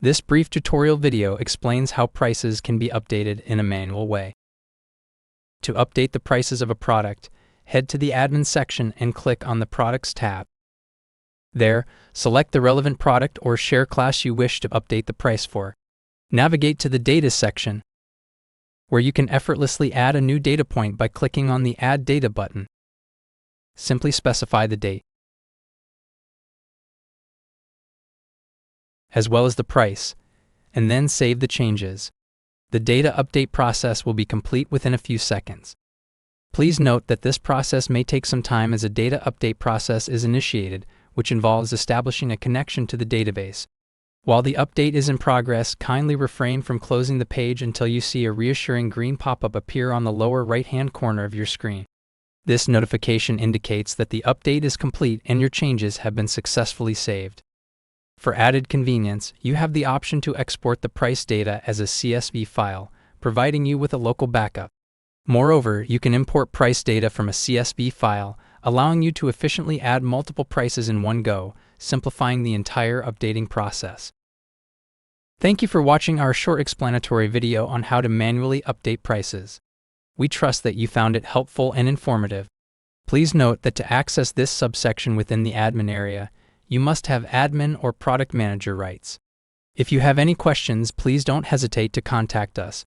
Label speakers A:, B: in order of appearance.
A: This brief tutorial video explains how prices can be updated in a manual way. To update the prices of a product, head to the Admin section and click on the Products tab. There, select the relevant product or share class you wish to update the price for. Navigate to the Data section, where you can effortlessly add a new data point by clicking on the Add Data button. Simply specify the date, as well as the price, and then save the changes. The data update process will be complete within a few seconds. Please note that this process may take some time as a data update process is initiated, which involves establishing a connection to the database. While the update is in progress, kindly refrain from closing the page until you see a reassuring green pop-up appear on the lower right-hand corner of your screen. This notification indicates that the update is complete and your changes have been successfully saved. For added convenience, you have the option to export the price data as a CSV file, providing you with a local backup. Moreover, you can import price data from a CSV file, allowing you to efficiently add multiple prices in one go, simplifying the entire updating process. Thank you for watching our short explanatory video on how to manually update prices. We trust that you found it helpful and informative. Please note that to access this subsection within the admin area, you must have admin or product manager rights. If you have any questions, please don't hesitate to contact us.